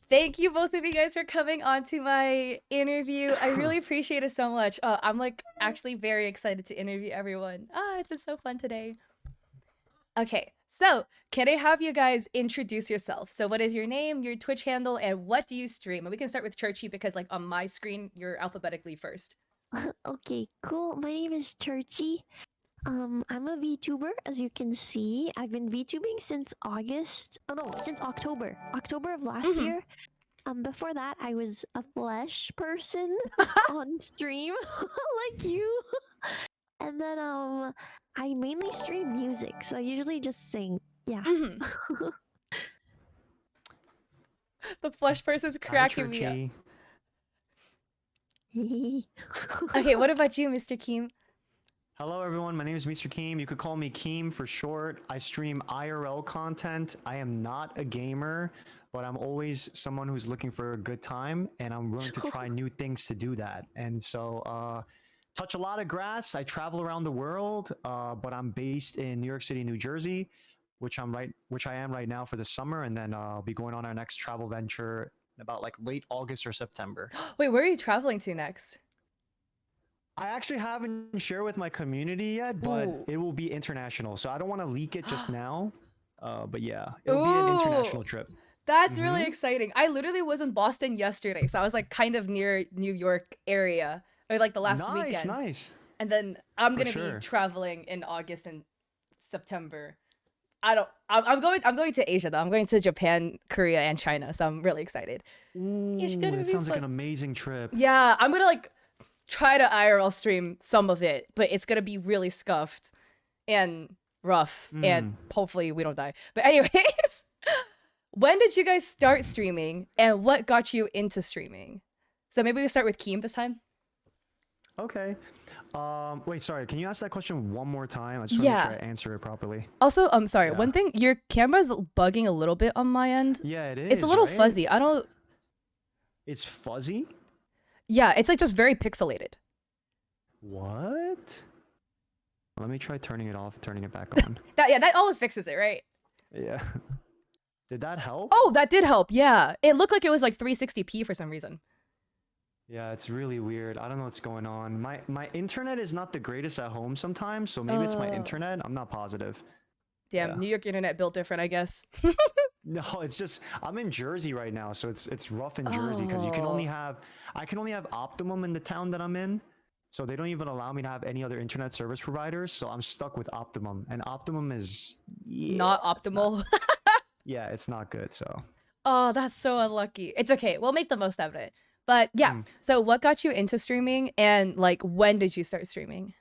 Thank you both of you guys for coming on to my interview. I really appreciate it so much. I'm like actually very excited to interview everyone. It's been so fun today. Okay, so can I have you guys introduce yourself? So what is your name, your Twitch handle, and what do you stream? And we can start with Chrchie because like on my screen, you're alphabetically first. Okay, cool. My name is Chrchie. I'm a VTuber, as you can see. I've been VTubing since August. Oh no, since October. October of last year. Before that, I was a flesh person on stream, like you. And then I mainly stream music, so I usually just sing. Yeah. The flesh person's Hi, cracking me up. Chrchie. Okay, what about you, Mr. Keem? Hello, everyone. My name is Meesterkeem. You could call me Keem for short. I stream IRL content. I am not a gamer, but I'm always someone who's looking for a good time, and I'm willing to try new things to do that. And so, touch a lot of grass. I travel around the world, but I'm based in New York City, New Jersey, which I am right now for the summer, and then I'll be going on our next travel venture in about like late August or September. Wait, where are you traveling to next? I actually haven't shared with my community yet, but Ooh. it will be international. So I don't want to leak it just now. But yeah, it'll be an international trip. That's really exciting. I literally was in Boston yesterday, so I was like kind of near New York area, or like the last weekend. Nice. And then I'm gonna be traveling in August and September. I'm going to Asia though. I'm going to Japan, Korea, and China, so I'm really excited. Ooh, that sounds like an amazing trip. Yeah, I'm gonna like try to IRL stream some of it, but it's gonna be really scuffed and rough, and hopefully we don't die. But anyways, when did you guys start streaming, and what got you into streaming? So maybe we start with Keem this time. Okay. Wait, sorry. Can you ask that question one more time? I just want to make sure I answer it properly. Also, I'm sorry. One thing, your camera's bugging a little bit on my end. Yeah, it is. It's a little fuzzy. I don't. It's fuzzy? Yeah, it's like just very pixelated. What? Let me try turning it off and turning it back on. That always fixes it, right? Yeah. Did that help? Oh, that did help. Yeah. It looked like it was like 360p for some reason. Yeah, it's really weird. I don't know what's going on. My internet is not the greatest at home sometimes, so maybe it's my internet. I'm not positive. Damn, New York internet built different, I guess. No, it's just I'm in Jersey right now, so it's rough in Jersey because I can only have Optimum in the town that I'm in. So they don't even allow me to have any other internet service providers, so I'm stuck with Optimum, and Optimum is not optimal. Yeah, it's not good, so. Oh, that's so unlucky. It's okay. We'll make the most of it. But yeah, so what got you into streaming, and like when did you start streaming?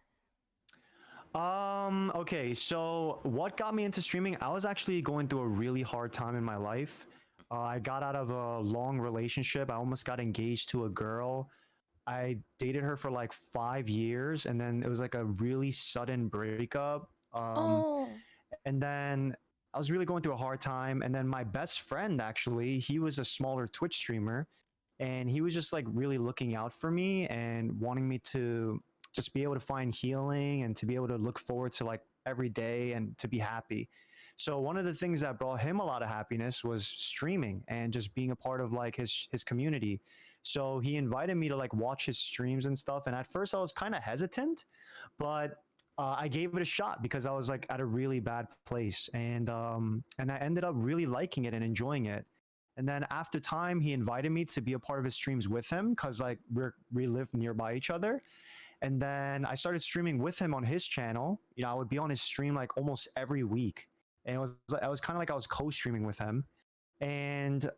Okay, so what got me into streaming? I was actually going through a really hard time in my life. I got out of a long relationship. I almost got engaged to a girl. I dated her for like 5 years, and then it was like a really sudden breakup. And then I was really going through a hard time. And then my best friend, actually, he was a smaller Twitch streamer, and he was just like really looking out for me and wanting me to just be able to find healing and to be able to look forward to like every day and to be happy. So one of the things that brought him a lot of happiness was streaming and just being a part of like his community. So he invited me to like watch his streams and stuff. And at first I was kind of hesitant, but I gave it a shot because I was like at a really bad place, and I ended up really liking it and enjoying it. And then after time, he invited me to be a part of his streams with him because like we live nearby each other. And then I started streaming with him on his channel. You know, I would be on his stream like almost every week, and it was kind of like I was co-streaming with him. And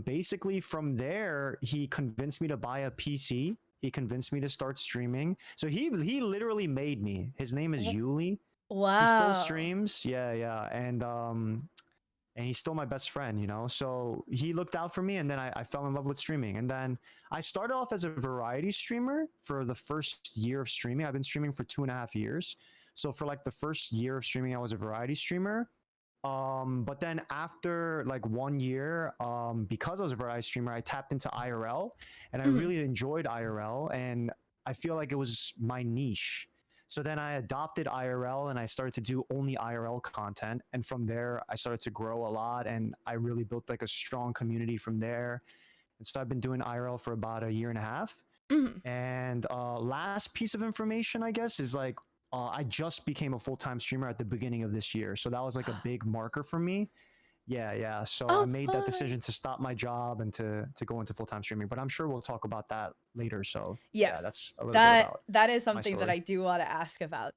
basically from there, he convinced me to buy a PC. He convinced me to start streaming. So he literally made me. His name is Yuli. Wow. He still streams. Yeah. And he's still my best friend, you know? So he looked out for me, and then I fell in love with streaming. And then I started off as a variety streamer for the first year of streaming. I've been streaming for 2.5 years. So for like the first year of streaming, I was a variety streamer. But then after like 1 year, because I was a variety streamer, I tapped into IRL, and I really enjoyed IRL, and I feel like it was my niche. So then I adopted IRL and I started to do only IRL content. And from there, I started to grow a lot and I really built like a strong community from there. And so I've been doing IRL for about a year and a half. Mhm. And last piece of information, I guess, is like I just became a full-time streamer at the beginning of this year. So that was like a big marker for me. Yeah. So I Oh, made that fun. decision to stop my job and to go into full-time streaming. But I'm sure we'll talk about that later. So yeah, Yes. that's a little bit That about that is my something that story. I do want to ask about.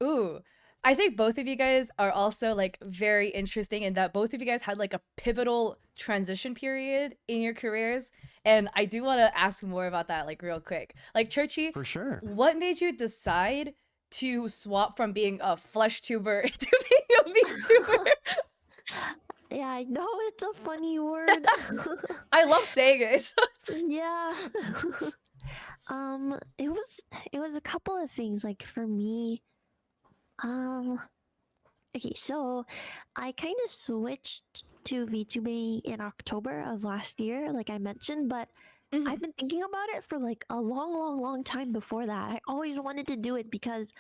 Ooh. I think both of you guys are also like very interesting in that both of you guys had like a pivotal transition period in your careers. And I do want to ask more about that like real quick. Like Chrchie, For sure. what made you decide to swap from being a flesh tuber to being a VTuber? Yeah, I know it's a funny word. I love saying it. Yeah. It was a couple of things. Like for me, um, okay, so I kind of switched to VTubing in October of last year, like I mentioned, but Mhm. I've been thinking about it for like a long time before that. I always wanted to do it because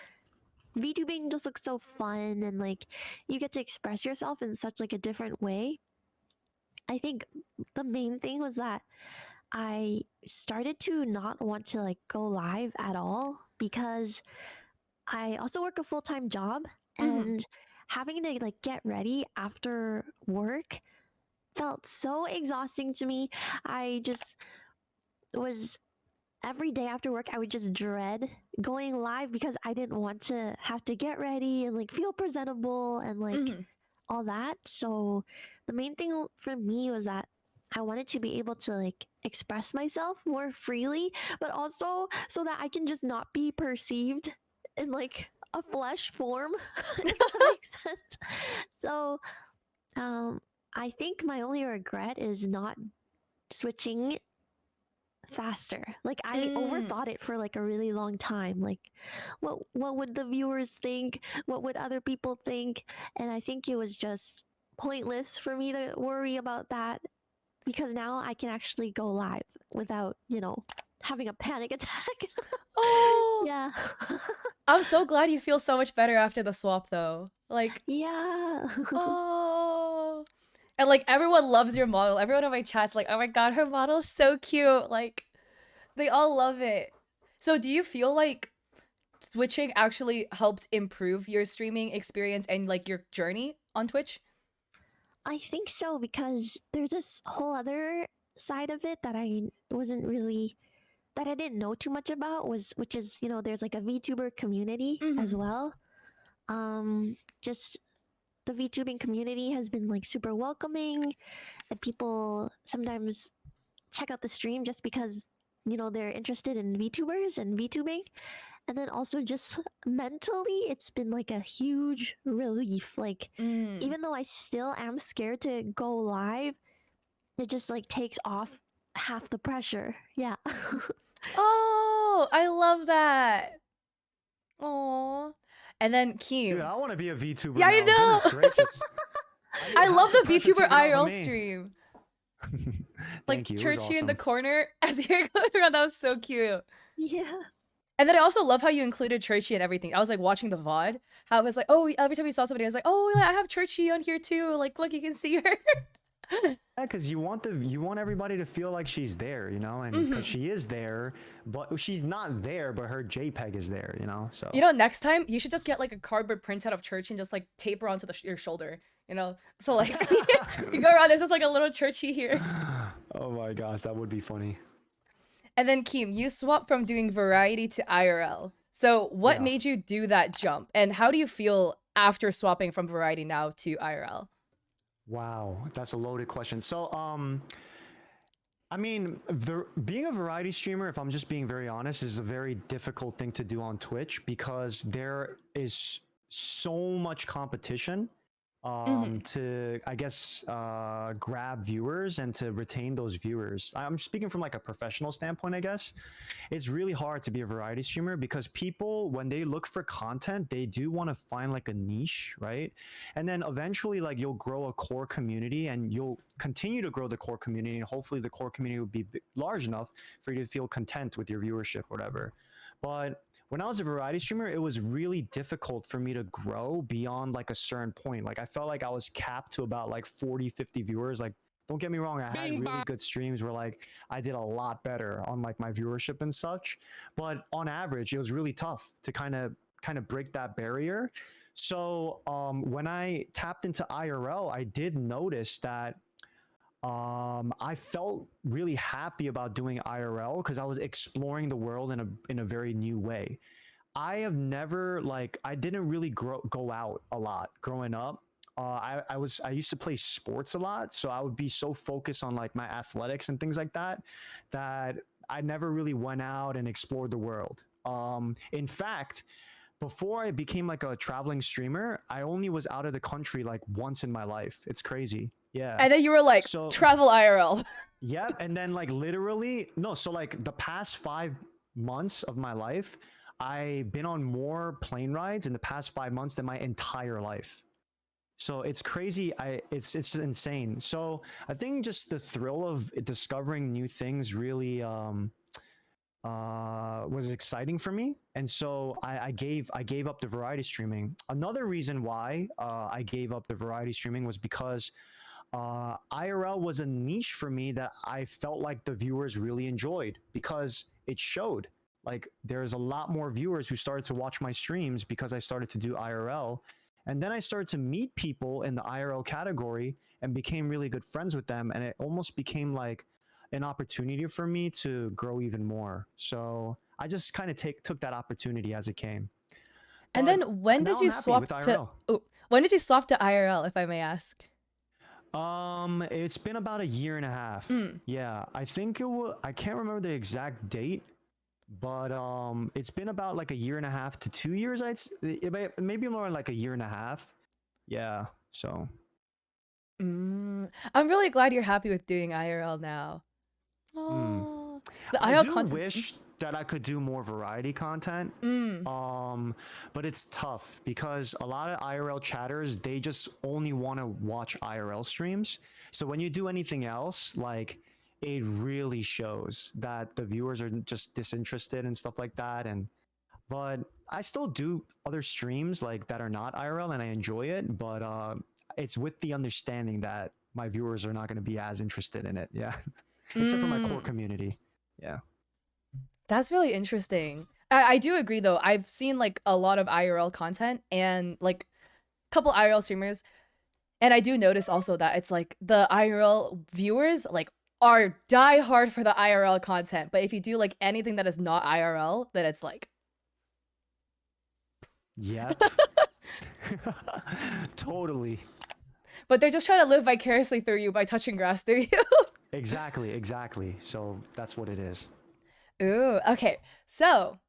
VTubing just looks so fun and like you get to express yourself in such like a different way. I think the main thing was that I started to not want to like go live at all because I also work a full-time job Mhm. and having to like get ready after work felt so exhausting to me. I just was every day after work I would just dread going live because I didn't want to have to get ready and like feel presentable and like Mhm. all that. So the main thing for me was that I wanted to be able to like express myself more freely, but also so that I can just not be perceived in like a flesh form, if that makes sense. So um I think my only regret is not switching faster. Like I Mm. overthought it for like a really long time. Like what would the viewers think? What would other people think? And I think it was just pointless for me to worry about that because now I can actually go live without, having a panic attack. Oh, Yeah. I'm so glad you feel so much better after the swap though. Like, Yeah. oh. And like everyone loves your model. Everyone in my chat's like, "Oh my god, her model is so cute." Like they all love it. So do you feel like switching actually helped improve your streaming experience and like your journey on Twitch? I think so because there's this whole other side of it that I didn't know too much about was which is, there's like a VTuber community as Mhm. well. Just the VTubing community has been like super welcoming and people sometimes check out the stream just because, they're interested in VTubers and VTubing. And then also just mentally, it's been like a huge relief. Like, Mm. even though I still am scared to go live, it just like takes off half the pressure. Yeah. Oh, I love that. Oh. And then Dude, Keem. I want to be a VTuber Yeah, I now. Goodness know. gracious. I need I love half the the pressure VTuber taken off of IRL me. stream. Thank Like you. It was Chrchie in the awesome. corner as you're going around. That was so cute. Yeah. And then I also love how you included Chrchie and everything. I was like watching the VOD. How it was like, oh, every time we saw somebody, I was like, oh, I have Chrchie on here too. Like, look, you can see her. Yeah, because you want everybody to feel like she's there, and because Mhm. she is there, but she's not there, but her JPEG is there, So You know, next time you should just get like a cardboard printout of Chrchie and just like tape her onto your shoulder. So like you go around. There's just like a little Chrchie here. Oh my gosh, that would be funny. And then Keem, you swapped from doing variety to IRL. So what Yeah. made you do that jump? And how do you feel after swapping from variety now to IRL? Wow, that's a loaded question. So, I mean, being a variety streamer, if I'm just being very honest, is a very difficult thing to do on Twitch because there is so much competition Mhm. to, I guess, grab viewers and to retain those viewers. I'm speaking from like a professional standpoint, I guess. It's really hard to be a variety streamer because people, when they look for content, they do want to find like a niche, right? And then eventually, like, you'll grow a core community and you'll continue to grow the core community. And hopefully, the core community will be large enough for you to feel content with your viewership, whatever. But when I was a variety streamer, it was really difficult for me to grow beyond like a certain point. Like I felt like I was capped to about like 40, 50 viewers. Like don't get me wrong, I had really good streams where like I did a lot better on like my viewership and such. But on average, it was really tough to kind of break that barrier. So when I tapped into IRL, I did notice that I felt really happy about doing IRL because I was exploring the world in a very new way. I have never like I didn't really go out a lot growing up. I used to play sports a lot, so I would be so focused on like my athletics and things like that that I never really went out and explored the world. In fact, before I became like a traveling streamer, I only was out of the country like once in my life. It's crazy. Yeah. And then you were like, So travel IRL. yeah, and then like literally no, so like the past 5 months of my life, I've been on more plane rides in the past 5 months than my entire life. So it's crazy. It's just insane. So I think just the thrill of discovering new things really was exciting for me, and so I gave up the variety streaming. Another reason why I gave up the variety streaming was because IRL was a niche for me that I felt like the viewers really enjoyed because it showed. Like there's a lot more viewers who started to watch my streams because I started to do IRL. And then I started to meet people in the IRL category and became really good friends with them. And it almost became like an opportunity for me to grow even more. So I just kind of took that opportunity as it came. And But then when now did I'm you happy swap with to IRL. when did you swap to IRL, if I may ask? It's been about a year and a half. Mm. Yeah, I think it was. I can't remember the exact date, but it's been about like a year and a half to 2 years. Maybe more like a year and a half. Yeah. So. I'm really glad you're happy with doing IRL now. Mm. Oh, the I IRL do content. wish that I could do more variety content. But it's tough because a lot of IRL chatters, they just only want to watch IRL streams. So when you do anything else, like it really shows that the viewers are just disinterested and stuff like that. But I still do other streams like that are not IRL and I enjoy it, but it's with the understanding that my viewers are not going to be as interested in it. Yeah. Except for my core community. Yeah. That's really interesting. I do agree though. I've seen like a lot of IRL content and like a couple IRL streamers, and I do notice also that it's like the IRL viewers like are die hard for the IRL content, but if you do like anything that is not IRL, then it's like Yep. Totally. but they're just trying to live vicariously through you by touching grass through you. Exactly. So that's what it is. Ooh, okay. So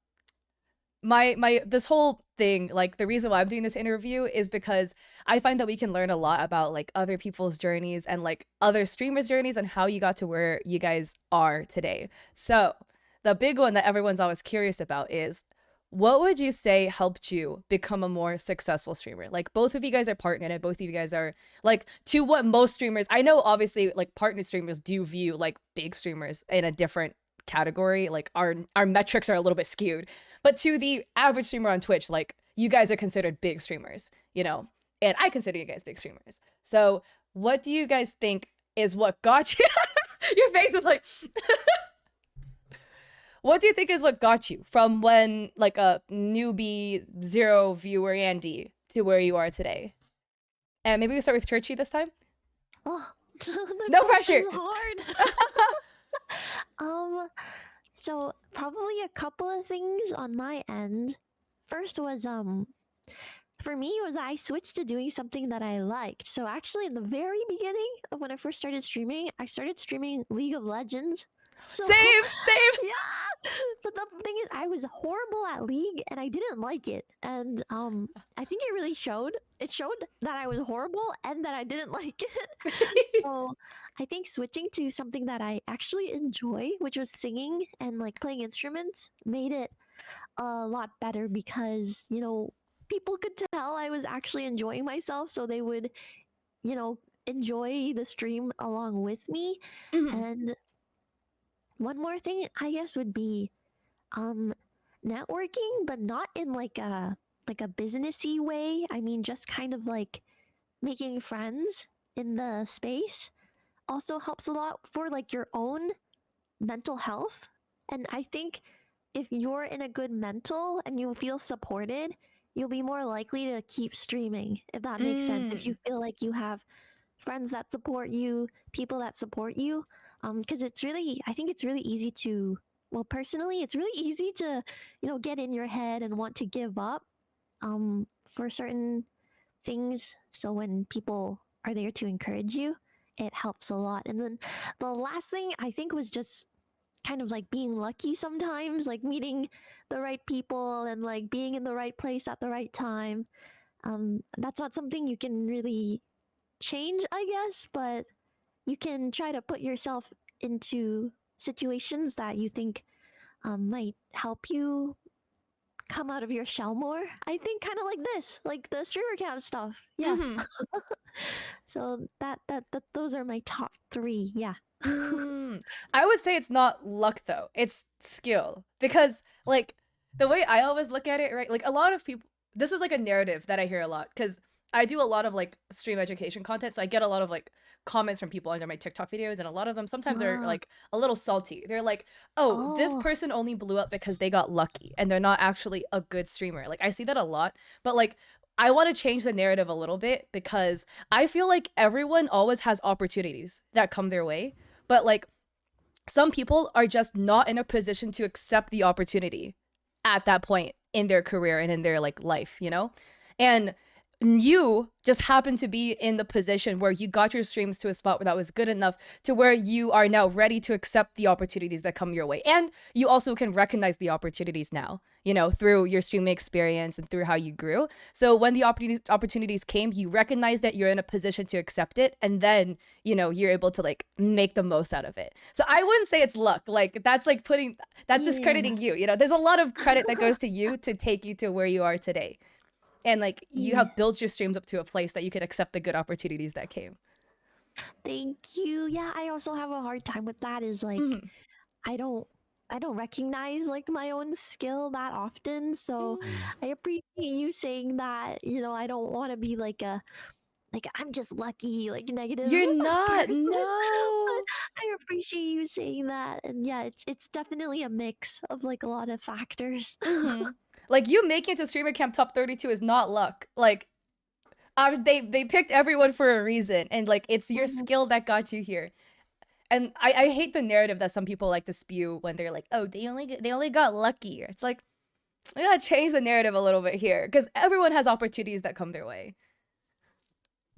my this whole thing, like the reason why I'm doing this interview is because I find that we can learn a lot about like other people's journeys and like other streamers' journeys and how you got to where you guys are today. So the big one that everyone's always curious about is, what would you say helped you become a more successful streamer? Like both of you guys are partnered and both of you guys are like, to what most streamers, I know obviously like partner streamers do view like big streamers in a different category. Like our metrics are a little bit skewed, but to the average streamer on Twitch, like you guys are considered big streamers, you know, and I consider you guys big streamers. So what do you guys think is what got you? Your face is like, what do you think is what got you from when like a newbie 0 viewer Andy to where you are today? And maybe we start with Chrchie this time. Oh, No pressure. hard. So probably a couple of things on my end. First was for me was I switched to doing something that I liked. So actually in the very beginning of when I first started streaming, I started streaming League of Legends. So, Same. yeah. But the thing is I was horrible at League and I didn't like it. And I think it really showed. It showed that I was horrible and that I didn't like it. So I think switching to something that I actually enjoy, which was singing and like playing instruments, made it a lot better because, you know, people could tell I was actually enjoying myself. So they would, you know, enjoy the stream along with me. Mhm. And one more thing, I guess, would be networking, but not in like a businessy way. I mean, just kind of like making friends in the space also helps a lot for like your own mental health. And I think if you're in a good mental and you feel supported, you'll be more likely to keep streaming, if that makes sense. If you feel like you have friends that support you, people that support you. Because I think it's really easy to, well, personally, it's really easy to, get in your head and want to give up for certain things. So when people are there to encourage you, it helps a lot. And then the last thing I think was just kind of like being lucky sometimes, like meeting the right people and like being in the right place at the right time. That's not something you can really change, I guess, but you can try to put yourself into situations that you think might help you come out of your shell more. I think kind of like this, like the streamer camp stuff. Yeah. Mm-hmm. So that those are my top three. Yeah. I would say it's not luck though. It's skill. Because like the way I always look at it, right? Like a lot of people, this is like a narrative that I hear a lot cuz I do a lot of like stream education content, so I get a lot of like comments from people under my TikTok videos, and a lot of them sometimes are Wow. like a little salty. They're like, "Oh, this Oh. person only blew up because they got lucky and they're not actually a good streamer." Like I see that a lot, but like I want to change the narrative a little bit because I feel like everyone always has opportunities that come their way, but like some people are just not in a position to accept the opportunity at that point in their career and in their like life, you know? And you just happen to be in the position where you got your streams to a spot where that was good enough to where you are now ready to accept the opportunities that come your way. And you also can recognize the opportunities now, you know, through your streaming experience and through how you grew. So when the opportunities came, you recognize that you're in a position to accept it, and then, you know, you're able to like make the most out of it. So I wouldn't say it's luck. Like that's like that's Yeah. discrediting you. You know, there's a lot of credit that goes to you to take you to where you are today. And like you Yeah. have built your streams up to a place that you could accept the good opportunities that came. Thank you. Yeah, I also have a hard time with that. Is like Mm-hmm. I don't I don't recognize like my own skill that often. So Mm. I appreciate you saying that. I don't want to be like I'm just lucky, like negative You're not. person. But No. I appreciate you saying that. And yeah, it's definitely a mix of like a lot of factors. Mm-hmm. Like you making it to streamer camp top 32 is not luck. Like they picked everyone for a reason, and like it's your Mhm. skill that got you here. And I hate the narrative that some people like to spew when they're like, oh, they only got lucky. It's like I gotta change the narrative a little bit here because everyone has opportunities that come their way.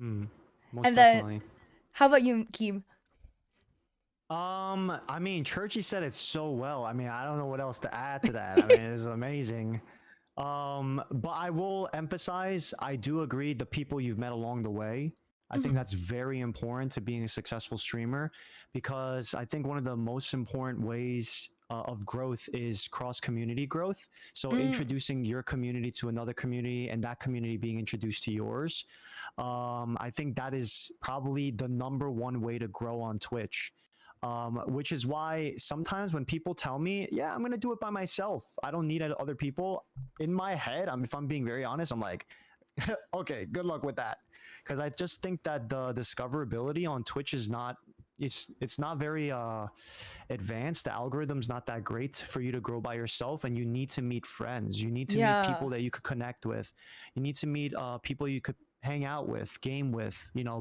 Mm. Most And then definitely. how about you, Keem? I mean, Chrchie said it so well. I mean, I don't know what else to add to that. I mean, it's amazing. But I will emphasize, I do agree the people you've met along the way. I think Mhm. that's very important to being a successful streamer, because I think one of the most important ways of growth is cross community growth. So Mm. introducing your community to another community and that community being introduced to yours. I think that is probably the number one way to grow on Twitch. Which is why sometimes when people tell me, yeah, I'm going to do it by myself, I don't need other people, in my head, if I'm being very honest, I'm like, okay, good luck with that. Because I just think that the discoverability on Twitch is not, it's not very advanced. The algorithm's not that great for you to grow by yourself, and you need to meet friends. You need to meet people Yeah. that you could connect with. You need to meet people you could hang out with, game with,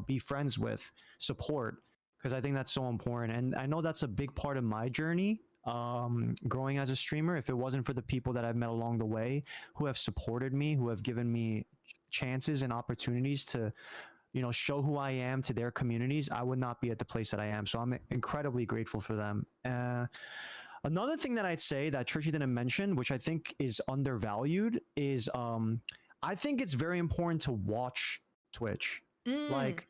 be friends with, support, because I think that's so important. And I know that's a big part of my journey, growing as a streamer. If it wasn't for the people that I've met along the way who have supported me, who have given me chances and opportunities to show who I am to their communities, I would not be at the place that I am. So I'm incredibly grateful for them. Another thing that I'd say that Chrchie didn't mention, which I think is undervalued, is I think it's very important to watch Twitch. Mm. Like,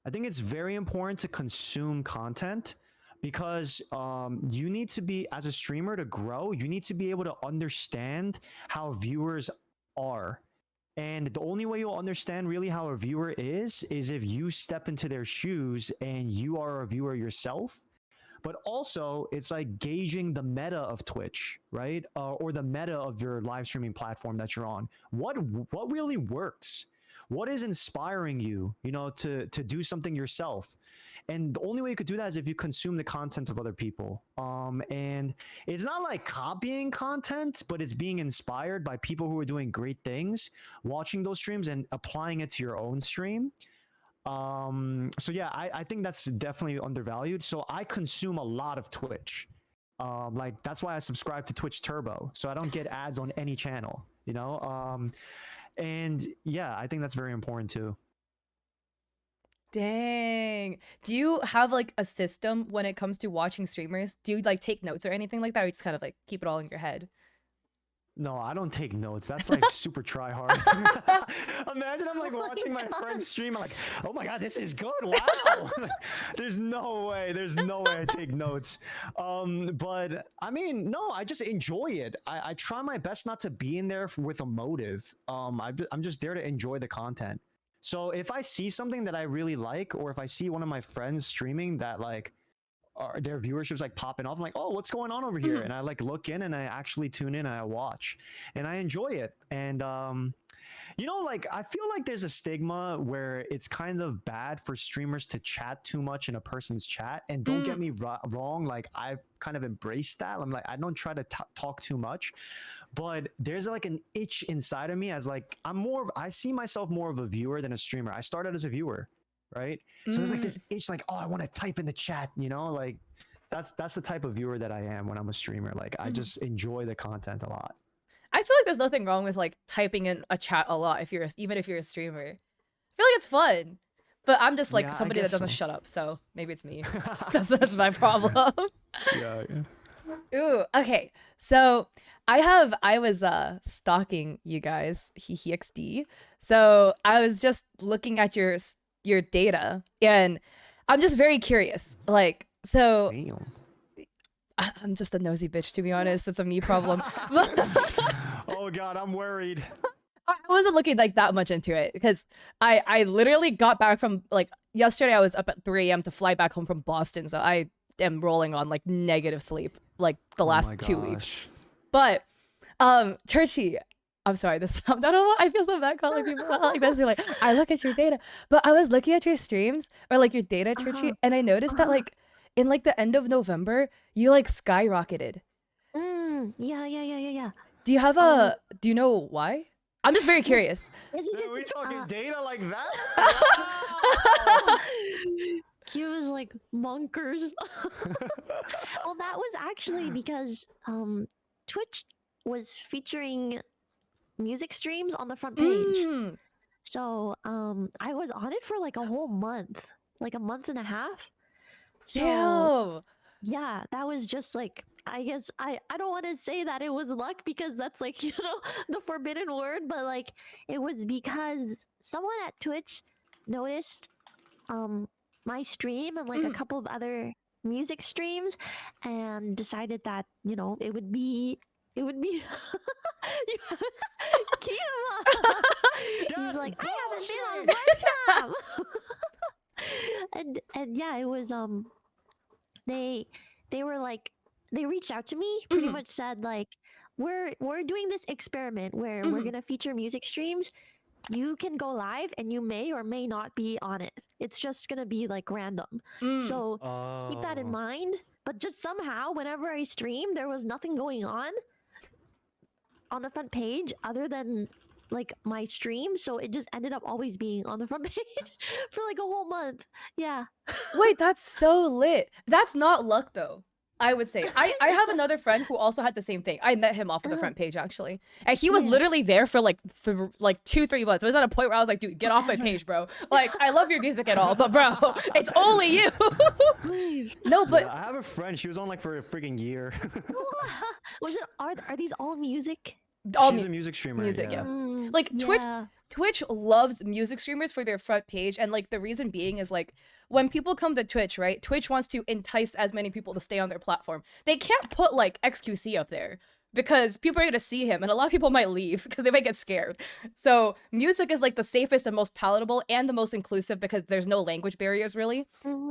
I think it's very important to consume content, because you need to be, as a streamer, to grow, you need to be able to understand how viewers are. And the only way you'll understand really how a viewer is if you step into their shoes and you are a viewer yourself. but also it's like gauging the meta of Twitch, right? Or the meta of your live streaming platform that you're on. What really works? What is inspiring you, to do something yourself? And the only way you could do that is if you consume the content of other people. And it's not like copying content, but it's being inspired by people who are doing great things, watching those streams and applying it to your own stream. So yeah, I think that's definitely undervalued. So I consume a lot of Twitch. Like that's why I subscribe to Twitch Turbo, so I don't get ads on any channel, and yeah, I think that's very important too. Dang. Do you have like a system when it comes to watching streamers? Do you like take notes or anything like that, or you just kind of like keep it all in your head? No, I don't take notes. That's like super try hard. Imagine I'm like watching my friend's stream. I'm like, oh my God, this is good. Wow. There's no way I take notes. But I mean, no, I just enjoy it. I try my best not to be in there with a motive. I'm just there to enjoy the content. So if I see something that I really like, or if I see one of my friends streaming that like, their viewership's like popping off, I'm like, oh, what's going on over here? And I like look in and I actually tune in and I watch and I enjoy it. And like I feel like there's a stigma where it's kind of bad for streamers to chat too much in a person's chat. And don't get me wrong, like I've kind of embraced that. I'm like, I don't try to talk too much, but there's like an itch inside of me as like I see myself more of a viewer than a streamer. I started as a viewer, right? So there's like this itch, like, oh, I want to type in the chat, like that's the type of viewer that I am when I'm a streamer. Like I just enjoy the content a lot. I feel like there's nothing wrong with like typing in a chat a lot even if you're a streamer. I feel like it's fun. But I'm just like somebody that doesn't shut up, so maybe it's me. That's my problem. Yeah. Ooh, okay. So I was stalking you guys, XD. So I was just looking at your data, and I'm just very curious. Like, so Damn. I'm just a nosy bitch, to be honest. It's a me problem. Oh God, I'm worried. I wasn't looking like that much into it because I literally got back from like yesterday. I was up at 3 a.m. to fly back home from Boston, so I am rolling on like negative sleep like the last 2 weeks. But Chrchie, I'm sorry, I don't know why I feel so bad calling people out like this. They're like, I look at your data, but I was looking at your streams or like your data, Chrchie, and I noticed that like in like the end of November, you like skyrocketed. Yeah. Do you have do you know why? I'm just very curious. Are we talking data like that? Wow. He was like monkers. Well, that was actually because Twitch was featuring music streams on the front page. So I was on it for like a whole month, like a month and a half. So Damn. yeah, that was just like, I guess I don't want to say that it was luck because that's like, the forbidden word, but like it was because someone at Twitch noticed my stream and like a couple of other music streams and decided that, it would be Kima. He's like, I haven't been on webcam. and yeah, it was they were like, they reached out to me, pretty much said like, we're doing this experiment where we're gonna feature music streams. You can go live and you may or may not be on it. It's just gonna be like random. So keep that in mind. But just somehow, whenever I stream, there was nothing going on the front page other than like my stream. So it just ended up always being on the front page for like a whole month. Yeah. Wait, that's so lit. That's not luck though. I would say. I have another friend who also had the same thing. I met him off of the front page actually. And he was literally there for like 2-3 months. It was at a point where I was like, dude, get off my page, bro. Like, I love your music and all, but bro, it's only you. No, but I have a friend, she was on like for a freaking year. Was it are these all music? She's a music streamer. Yeah. Like Twitch loves music streamers for their front page, and like the reason being is like when people come to Twitch, right? Twitch wants to entice as many people to stay on their platform. They can't put like XQC up there, because people are going to see him and a lot of people might leave because they might get scared. So music is like the safest and most palatable and the most inclusive because there's no language barriers really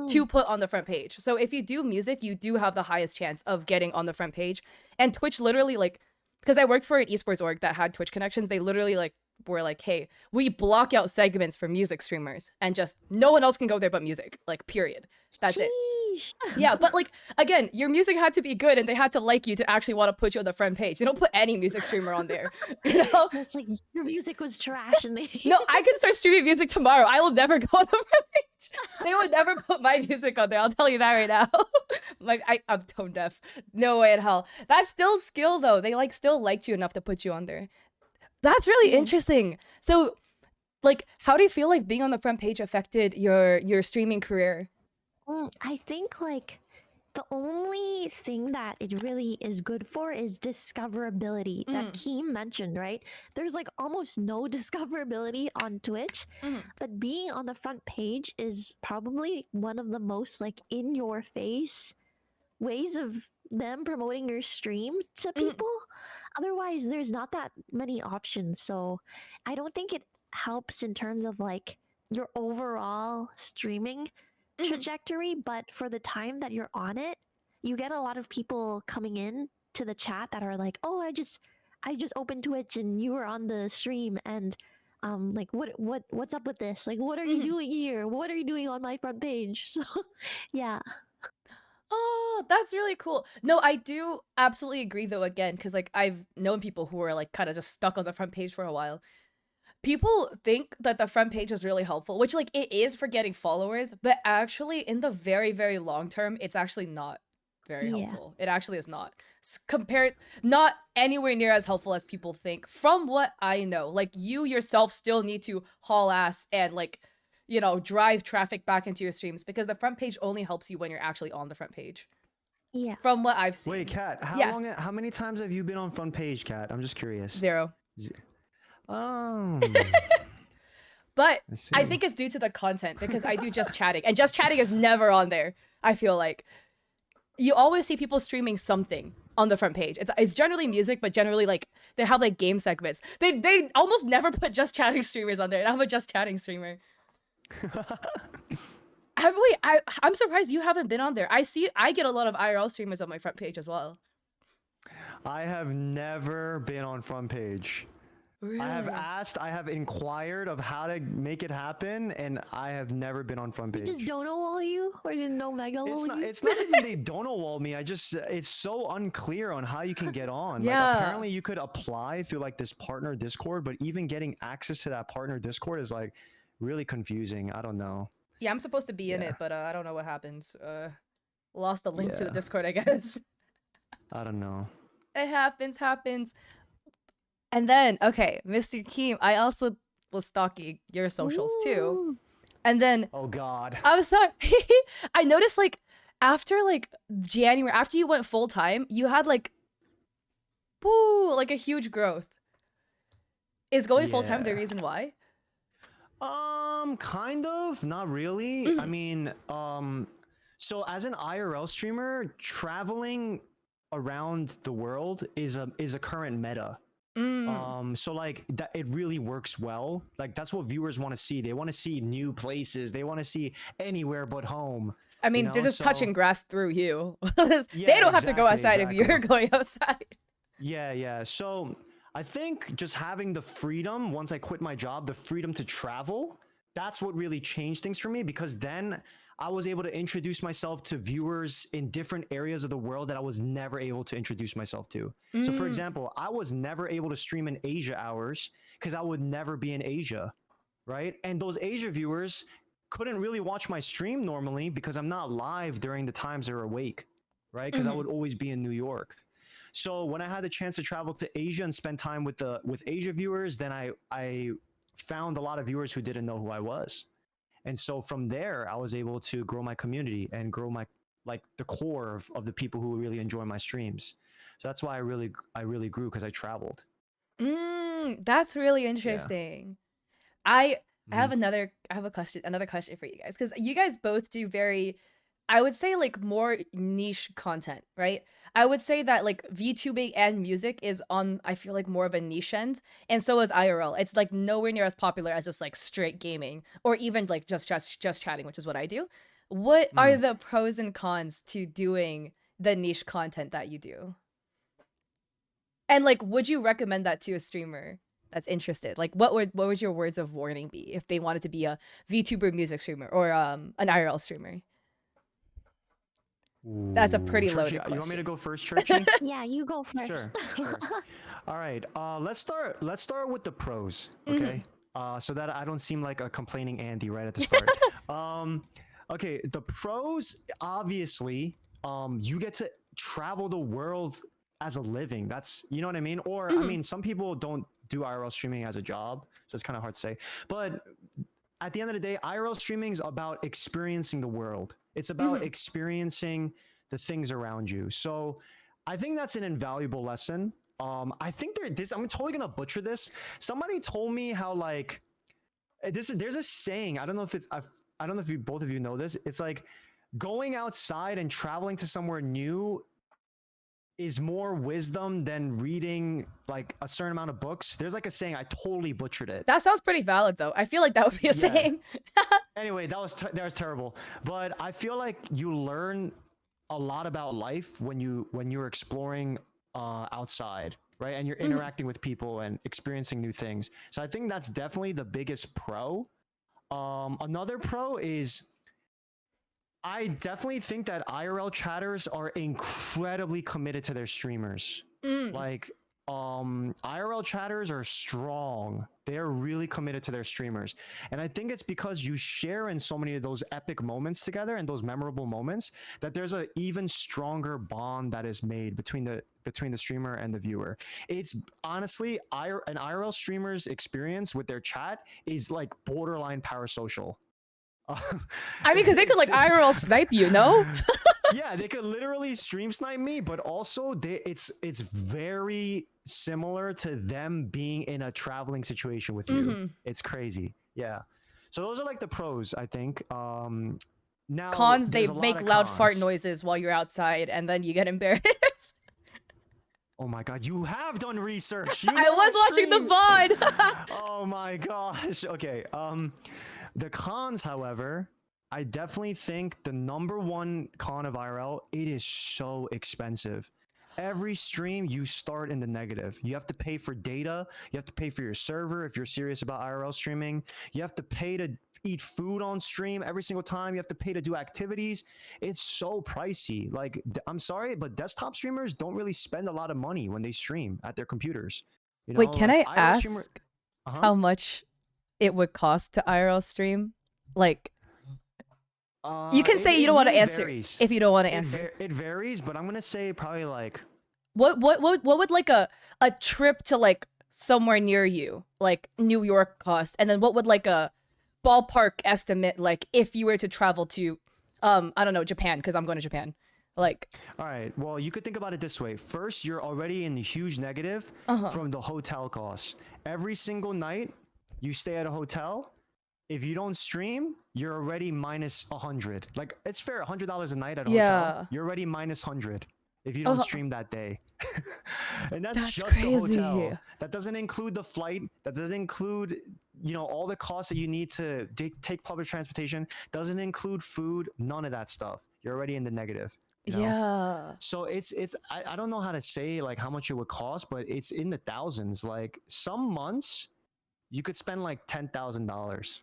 to put on the front page. So if you do music, you do have the highest chance of getting on the front page. And Twitch literally like, because I worked for an esports org that had Twitch connections, they literally like were like, hey, we block out segments for music streamers and just no one else can go there but music, like period. That's it. Yeah, but like again, your music had to be good and they had to like you to actually want to put you on the front page. They don't put any music streamer on there. You know? It's like your music was trash and they No, I can start streaming music tomorrow. I will never go on the front page. They would never put my music on there. I'll tell you that right now. Like I'm tone deaf. No way in hell. That's still skill though. They like still liked you enough to put you on there. That's really interesting. So like how do you feel like being on the front page affected your streaming career? I think like the only thing that it really is good for is discoverability that Keem mentioned, right? There's like almost no discoverability on Twitch, but being on the front page is probably one of the most like in your face ways of them promoting your stream to people. Otherwise, there's not that many options. So I don't think it helps in terms of like your overall streaming trajectory, but for the time that you're on it, you get a lot of people coming in to the chat that are like, "Oh, I just opened Twitch and you were on the stream and like what's up with this? Like what are you doing here? What are you doing on my front page?" So, yeah. Oh, that's really cool. No, I do absolutely agree though again cuz like I've known people who are like kind of just stuck on the front page for a while. People think that the front page is really helpful, which like it is for getting followers, but actually in the very, very long term, it's actually not very helpful. It actually is not. Compared, not anywhere near as helpful as people think from what I know. Like you yourself still need to haul ass and like, you know, drive traffic back into your streams because the front page only helps you when you're actually on the front page. Yeah. From what I've seen. Wait, Kat, how many times have you been on front page, Kat? I'm just curious. 0. Oh. But I think it's due to the content because I do just chatting and just chatting is never on there. I feel like you always see people streaming something on the front page. It's generally music, but generally like they have like game segments. They almost never put just chatting streamers on there. And I'm a just chatting streamer. I'm surprised you haven't been on there. I get a lot of IRL streamers on my front page as well. I have never been on front page. Really? I have inquired of how to make it happen, and I have never been on front page. Just dono wall you or didn't know mega wall you? It's not even they dono wall me. It's so unclear on how you can get on. Yeah. Like, apparently you could apply through like this partner Discord, but even getting access to that partner Discord is like really confusing. I don't know. Yeah, I'm supposed to be in it, but I don't know what happens. Lost the link to the Discord, I guess. I don't know. It happens. And then, okay, Mr. Keem, I also was stalking your socials too. And then, oh God, I was sorry. I noticed like after like January, after you went full time, you had like, woo, like a huge growth. Is going full time the reason why? Kind of, not really. I mean, so as an IRL streamer, traveling around the world is a current meta. So like that it really works well. Like that's what viewers want to see. They want to see new places. They want to see anywhere but home. I mean, you know? they're just touching grass through you. Yeah, they don't have to go outside exactly. if you're going outside. Yeah. So I think just having the freedom, once I quit my job, the freedom to travel, that's what really changed things for me, because then I was able to introduce myself to viewers in different areas of the world that I was never able to introduce myself to. So for example, I was never able to stream in Asia hours because I would never be in Asia, right? And those Asia viewers couldn't really watch my stream normally because I'm not live during the times they're awake, right? Because I would always be in New York. So when I had the chance to travel to Asia and spend time with Asia viewers, then I found a lot of viewers who didn't know who I was. And so from there, I was able to grow my community and grow my, like the core of the people who really enjoy my streams. So that's why I really grew, because I traveled. That's really interesting. I have another question for you guys, because you guys both do very I would say like more niche content, right? I would say that like VTubing and music is on, I feel like, more of a niche end, and so is IRL. It's like nowhere near as popular as just like straight gaming or even like just chatting, which is what I do. What are Mm. the pros and cons to doing the niche content that you do? And like, would you recommend that to a streamer that's interested? Like, what would your words of warning be if they wanted to be a VTuber music streamer or an IRL streamer? That's a Ooh, pretty Chrchie, loaded you want me to question. go first, Chrchie? Yeah, you go first. Sure, sure. All right. Let's start with the pros, Mhm. okay? So that I don't seem like a complaining Andy right at the start. um, okay. The pros, obviously, you get to travel the world as a living. That's, you know what I mean. Or I Mhm. mean, some people don't do IRL streaming as a job, so it's kind of hard to say. But at the end of the day, IRL streaming is about experiencing the world. It's about Mhm. experiencing the things around you. So I think that's an invaluable lesson. I think I'm totally gonna butcher this. Somebody told me how like there's a saying. I don't know if I don't know if you both of you know this. It's like going outside and traveling to somewhere new is more wisdom than reading like a certain amount of books. There's like a saying. I totally butchered it. That sounds pretty valid, though. I feel like that would be a Yeah. saying. Anyway, that was terrible. But I feel like you learn a lot about life when you're exploring outside, right? And you're Mhm. interacting with people and experiencing new things. So I think that's definitely the biggest pro. Another pro is I definitely think that IRL chatters are incredibly committed to their streamers. Mm. Like IRL chatters are strong. They're really committed to their streamers. And I think it's because you share in so many of those epic moments together and those memorable moments that there's an even stronger bond that is made between the streamer and the viewer. It's honestly an IRL streamer's experience with their chat is like borderline parasocial. I mean, because they could like IRL snipe you, no? Yeah, they could literally stream snipe me, but also it's very similar to them being in a traveling situation with you. Mhm. It's crazy. Yeah. So those are like the pros, I think. Now Cons, they there's a lot make of loud fart cons. noises while you're outside, and then you get embarrassed. Oh my god, you have done research. You I know was my watching the streams. VOD. Oh my gosh. Okay. The cons, however, I definitely think the number one con of IRL, it is so expensive. Every stream you start in the negative. You have to pay for data. You have to pay for your server if you're serious about IRL streaming. You have to pay to eat food on stream every single time. You have to pay to do activities. It's so pricey. Like, I'm sorry, but desktop streamers don't really spend a lot of money when they stream at their computers. You know, Wait, can like I IRL streamer. ask Uh-huh. how much it would cost to IRL stream? Like, you can say you It don't want to really answer varies. if you don't want to answer. It varies, but I'm gonna say probably like What would like a trip to like somewhere near you, like New York, cost? And then what would like a ballpark estimate, like if you were to travel to I don't know, Japan, because I'm going to Japan. Like, all right. Well, you could think about it this way. First, you're already in the huge negative from the hotel costs. Every single night you stay at a hotel, if you don't stream, you're already minus 100. Like it's fair, $100 a night at a yeah. hotel. You're already minus 100 if you don't stream that day. And that's just crazy. the hotel. That doesn't include the flight. That doesn't include, you know, all the costs that you need to take public transportation. Doesn't include food. None of that stuff. You're already in the negative. You know? Yeah. So I don't know how to say like how much it would cost, but it's in the thousands. Like some months you could spend like $10,000.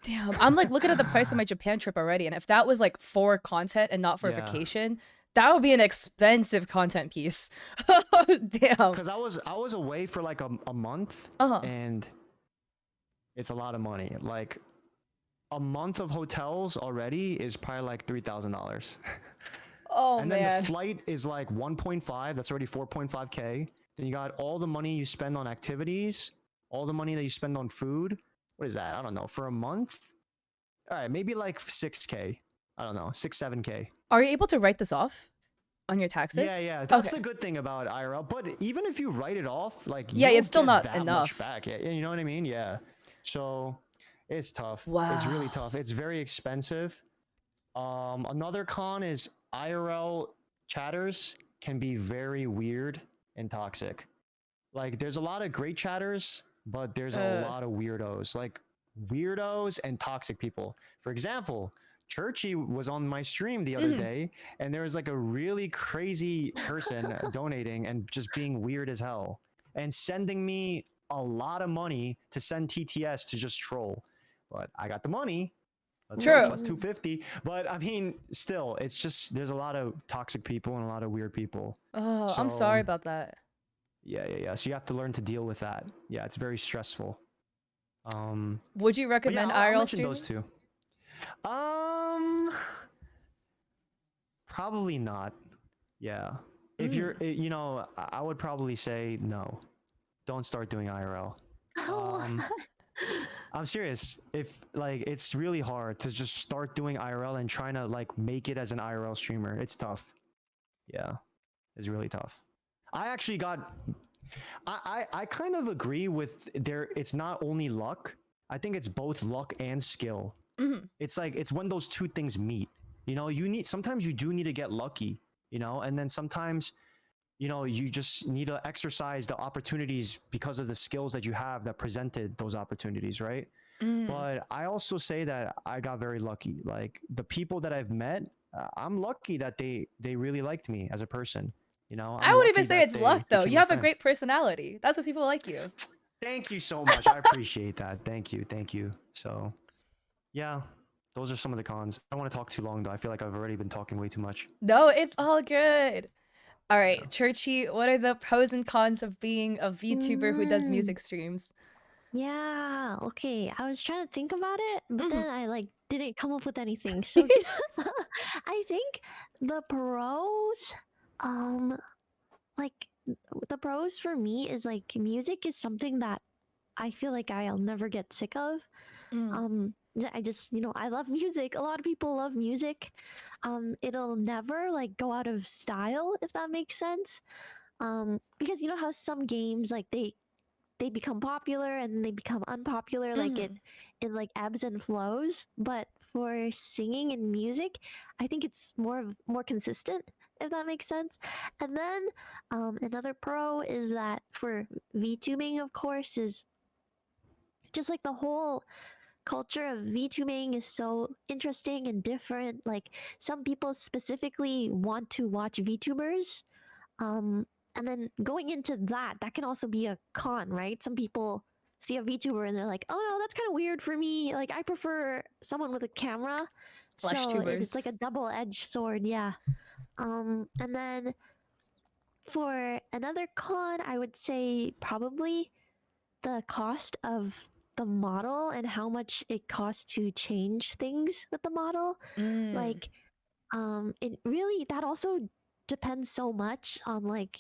Damn. I'm like looking at the price of my Japan trip already, and if that was like for content and not for Yeah. vacation, that would be an expensive content piece. Damn. Because I was away for like a month, and it's a lot of money. Like a month of hotels already is probably like $3,000. Oh and man. then the flight is like 1.5. That's already 4.5K. Then you got all the money you spend on activities, all the money that you spend on food. What is that? I don't know. For a month? All right, maybe like 6K. I don't know, 7K. Are you able to write this off on your taxes? Yeah. That's the good thing about IRL. But even if you write it off, like yeah, you it's still don't not get that enough. much back. Yeah, you know what I mean? Yeah. So it's tough. Wow. It's really tough. It's very expensive. Another con is IRL chatters can be very weird and toxic. Like, there's a lot of great chatters, but there's a lot of weirdos. Like, weirdos and toxic people. For example, Chrchie was on my stream the other day, and there was like a really crazy person donating and just being weird as hell and sending me a lot of money to send TTS to just troll. But I got the money. Let's go, True. plus 250. But I mean, still, it's just there's a lot of toxic people and a lot of weird people. Oh, I'm sorry So, about that. yeah. So you have to learn to deal with that. Yeah, it's very stressful. Would you But yeah, recommend I'll IRL mention streaming? those two. Probably not. Yeah. If you're, you know, I would probably say no. Don't start doing IRL. I'm serious. If like it's really hard to just start doing IRL and trying to like make it as an IRL streamer. It's tough. Yeah. It's really tough. I actually got I kind of agree with there it's not only luck. I think it's both luck and skill. It's like it's when those two things meet. You know, sometimes you do need to get lucky, you know, and then sometimes you know, you just need to exercise the opportunities because of the skills that you have that presented those opportunities, right? But I also say that I got very lucky. Like the people that I've met, I'm lucky that they really liked me as a person. You know, I I'm wouldn't even lucky say that it's they luck though. became You a have a fan. great personality. That's what people like you. Thank you so much. I appreciate that. Thank you. So, yeah, those are some of the cons. I don't want to talk too long though. I feel like I've already been talking way too much. No, it's all good. All right, Chrchie, what are the pros and cons of being a VTuber who does music streams? Yeah, okay. I was trying to think about it, but then I like didn't come up with anything. So I think the pros, like the pros for me is like music is something that I feel like I'll never get sick of. I just, you know, I love music. A lot of people love music. It'll never like go out of style, if that makes sense. Because you know how some games like they become popular and then they become unpopular, like it like ebbs and flows. But for singing and music, I think it's more consistent, if that makes sense. And then another pro is that for VTubing, of course, is just like the whole culture of VTubing is so interesting and different. Like some people specifically want to watch VTubers. And then going into that can also be a con, right? Some people see a VTuber and they're like, oh no, that's kind of weird for me. Like I prefer someone with a camera. Flesh So tubers. it's like a double-edged sword, yeah. And then for another con, I would say probably the cost of the model and how much it costs to change things with the model. Like, it really that also depends so much on like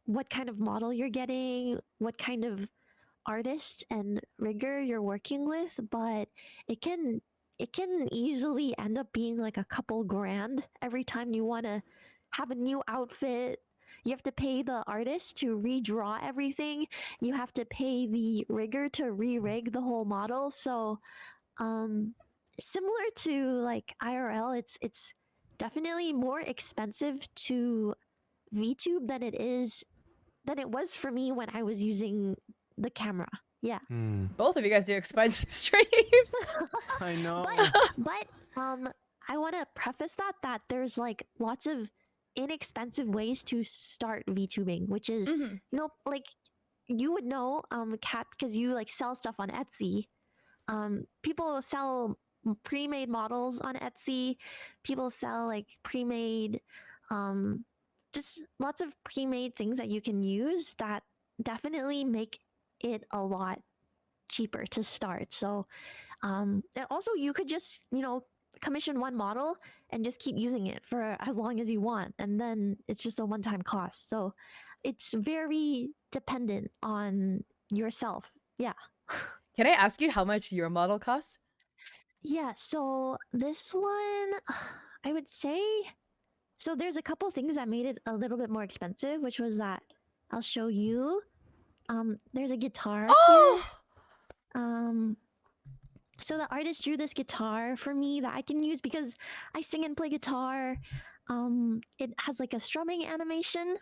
what kind of model you're getting, what kind of artist and rigger you're working with, but it can easily end up being like a couple grand every time you want to have a new outfit. You have to pay the artist to redraw everything. You have to pay the rigger to re-rig the whole model. So, similar to like IRL, it's definitely more expensive to VTube than it was for me when I was using the camera. Yeah. Both of you guys do expensive streams. I know. But I want to preface that there's like lots of inexpensive ways to start VTubing, which is you know, like you would know Kat, because you like sell stuff on Etsy. People sell pre-made models on Etsy. People sell like pre-made just lots of pre-made things that you can use that definitely make it a lot cheaper to start. So and also you could just, you know, commission one model and just keep using it for as long as you want, and then it's just a one-time cost. So it's very dependent on yourself. Yeah. Can I ask you how much your model costs? Yeah, so this one, I would say, so there's a couple things that made it a little bit more expensive, which was that I'll show you. There's a guitar here. Oh! So the artist drew this guitar for me that I can use because I sing and play guitar. It has like a strumming animation.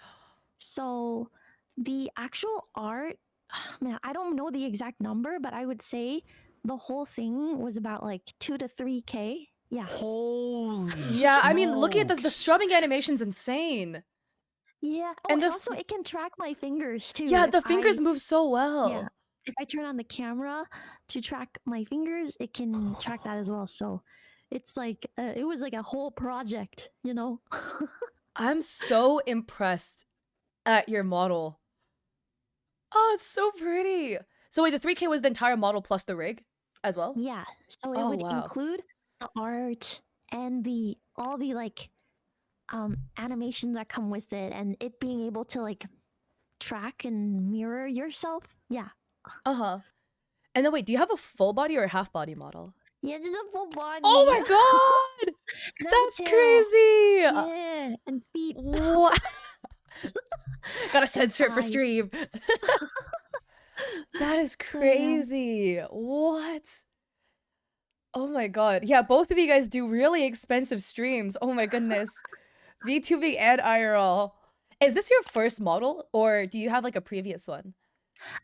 So the actual art, man, I don't know the exact number, but I would say the whole thing was about like 2 to 3K. Yeah. Holy Yeah, I mean, looking at the smokes. strumming animation's insane. Yeah. Oh, And and also it can track my fingers too. yeah, If the fingers I move so yeah, well. if I turn on the camera to track my fingers, it can track that as well. So it's like it was like a whole project, you know. I'm so impressed at your model. Oh, it's so pretty. So wait, the 3K was the entire model plus the rig as well? Yeah. So it Oh, would wow. include the art and the all the like animations that come with it and it being able to like track and mirror yourself. Yeah. Uh-huh. And then wait, do you have a full body or a half body model? Yeah, just a full body. Oh my god! And have a That's tail. crazy! Yeah, and feet. What? Gotta censor it for thighs. stream. That is So, yeah. crazy. What? Oh my god. Yeah, both of you guys do really expensive streams. Oh my goodness. VTubing and IRL. Is this your first model or do you have like a previous one?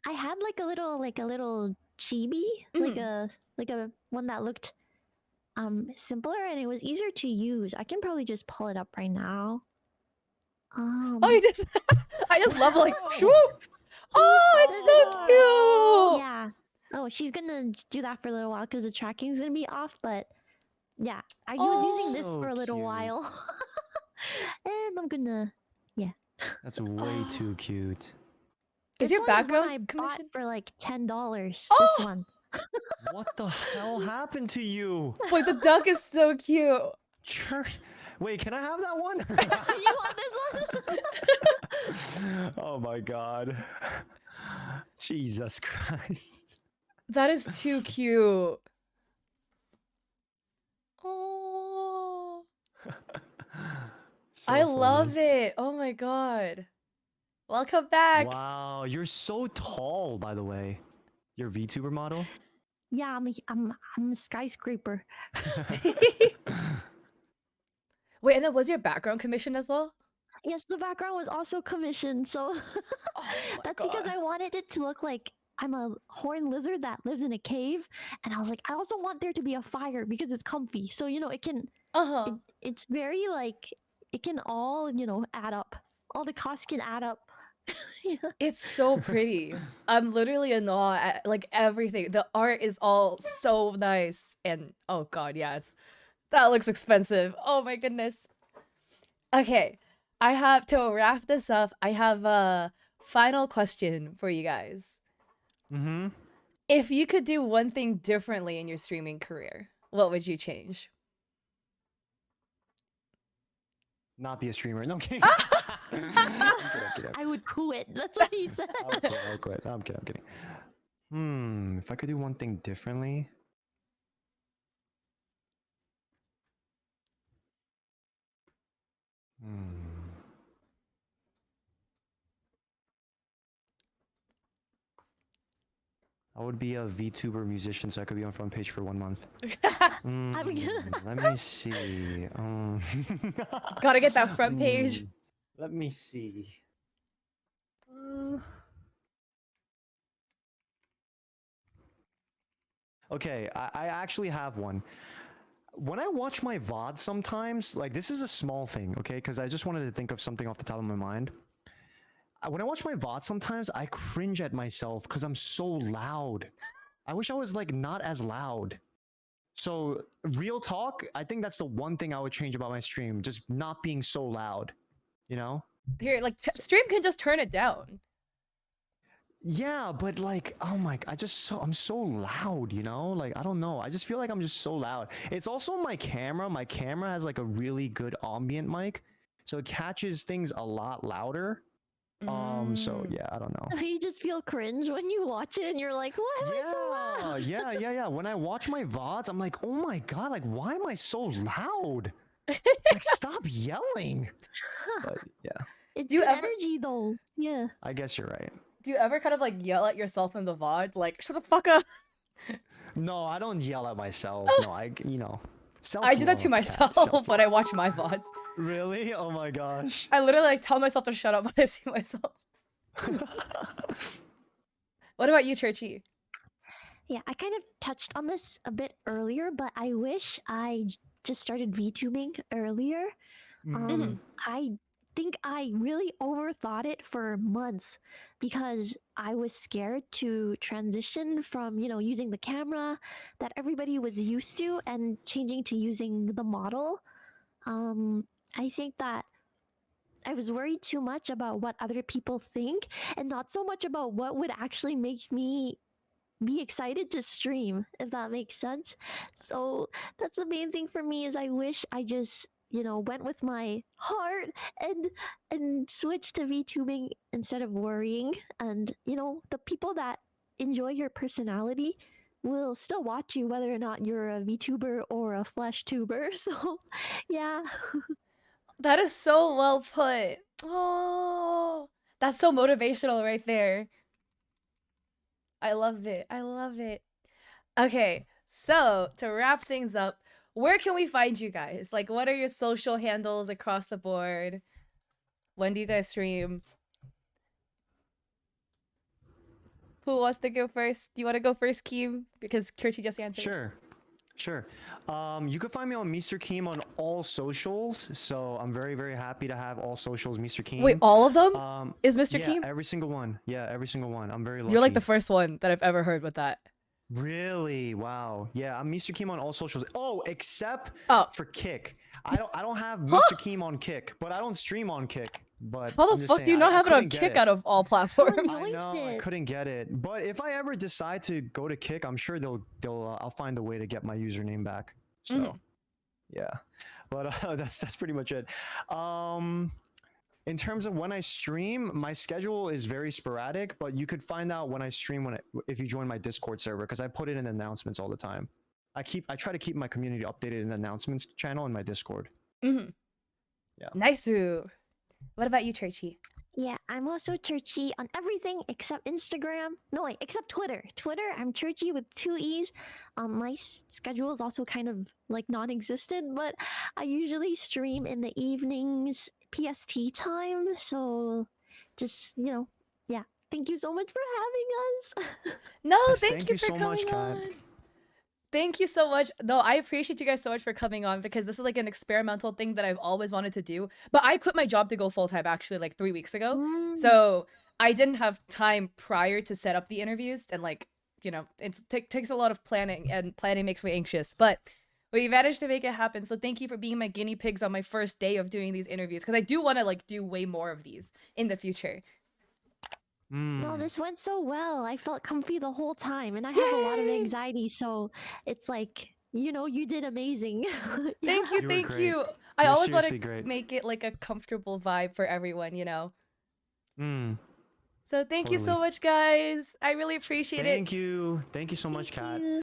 I had like a little chibi, like a one that looked simpler and it was easier to use. I can probably just pull it up right now. Oh, you just I just love like Oh. whoop. Oh, it's so cute. Yeah. Oh, she's gonna do that for a little while because the tracking's gonna be off, but yeah. I was using this So for a little cute. while. And I'm gonna That's way too cute. Is this your one one background I bought commission? for like $10. Oh! This one. What the hell happened to you? Wait, the duck is so cute. Church. Wait, can I have that one? You want this one? Oh my god. Jesus Christ. That is too cute. Oh, So I love funny. it. Oh my god. Welcome back. Wow, you're so tall, by the way. Your VTuber model? Yeah, I'm a skyscraper. Wait, and then was your background commission as well? Yes, the background was also commissioned, so Oh my that's because God. I wanted it to look like I'm a horned lizard that lives in a cave, and I was like, I also want there to be a fire because it's comfy. So you know, it can Uh-huh. it's very like it can all add up. All the costs can add up. Yeah. It's so pretty. I'm literally in awe at like everything. The art is all so nice. And oh god, yes. That looks expensive. Oh my goodness. Okay. I have to wrap this up. I have a final question for you guys. Mm-hmm. If you could do one thing differently in your streaming career, what would you change? Not be a streamer. No, I'm kidding. I'm kidding. I would quit. That's what he said. I'll quit. I'm kidding. If I could do one thing differently. I would be a VTuber musician so I could be on front page for 1 month. Let me see. Gotta get that front page. Let me see. Okay, I actually have one. When I watch my VOD sometimes, like this is a small thing, okay? Because I just wanted to think of something off the top of my mind. When I watch my VOD sometimes, I cringe at myself because I'm so loud. I wish I was like not as loud. So real talk, I think that's the one thing I would change about my stream, just not being so loud, you know? Here, like stream can just turn it down. Yeah, but like, oh my, I'm so loud, you know? Like, I don't know. I just feel like I'm just so loud. It's also my camera. My camera has like a really good ambient mic, so it catches things a lot louder. So yeah, I don't know. You just feel cringe when you watch it and you're like, why am I so loud? Yeah. When I watch my VODs, I'm like, oh my god, like why am I so loud? Like stop yelling. But yeah, It's Do you good ever- energy though. Yeah. I guess you're right. Do you ever kind of like yell at yourself in the VOD? Like, shut the fuck up. No, I don't yell at myself. No, I do that to self-love, Kat, myself self-love. when I watch my VODs. Really? Oh my gosh. I literally like tell myself to shut up when I see myself. What about you, Chrchie? Yeah, I kind of touched on this a bit earlier, but I wish I just started VTubing earlier. Mm, I think I really overthought it for months because I was scared to transition from, using the camera that everybody was used to and changing to using the model. I think that I was worried too much about what other people think and not so much about what would actually make me be excited to stream, if that makes sense. So that's the main thing for me is I wish I just, went with my heart and switched to VTubing instead of worrying. And, the people that enjoy your personality will still watch you whether or not you're a VTuber or a flesh tuber. So yeah. That is so well put. Oh, that's so motivational right there. I love it. I love it. Okay, so to wrap things up, where can we find you guys? Like, what are your social handles across the board? When do you guys stream? Who wants to go first? Do you want to go first, Keem? Because Chrchie just answered. sure. You can find me on Meesterkeem on all socials. So I'm very, very happy to have all socials Meesterkeem. Wait, all of them? Is Mr. Yeah, Keem? every single one. Yeah, every single one. I'm very lucky. You're like the first one that I've ever heard with that. Really? Wow. Yeah, I'm Meesterkeem on all socials. Oh, except for Kick. I don't have Meesterkeem on Kick, but I don't stream on Kick. But How I'm the just fuck saying, do you not I have it on couldn't get Kick it. out of all platforms? I know, I it. couldn't get it. But if I ever decide to go to Kick, I'm sure I'll find a way to get my username back. So, yeah. But that's pretty much it. In terms of when I stream, my schedule is very sporadic, but you could find out when I stream if you join my Discord server because I put it in announcements all the time. I try to keep my community updated in the announcements channel in my Discord. Yeah. Nice. What about you, Chrchie? Yeah, I'm also Chrchie on everything except Instagram. No, wait, except Twitter. Twitter, I'm Chrchie with 2 E's. My schedule is also kind of like non-existent, but I usually stream in the evenings PST time. So just, yeah. Thank you so much for having us. No, Yes, thank you for so much, coming Kat. on. Thank you so much. No, I appreciate you guys so much for coming on because this is like an experimental thing that I've always wanted to do. But I quit my job to go full time actually like 3 weeks ago. So I didn't have time prior to set up the interviews and like, it takes a lot of planning and planning makes me anxious. But we managed to make it happen. So thank you for being my guinea pigs on my first day of doing these interviews because I do want to like do way more of these in the future. No, this went so well. I felt comfy the whole time, and I have a lot of anxiety, so it's like, you did amazing. Thank you, You were thank great. you. I You're always want seriously to great. make it like a comfortable vibe for everyone, Mm, So thank you so Totally. much, guys. I really appreciate it. Thank you so much, Kat. you.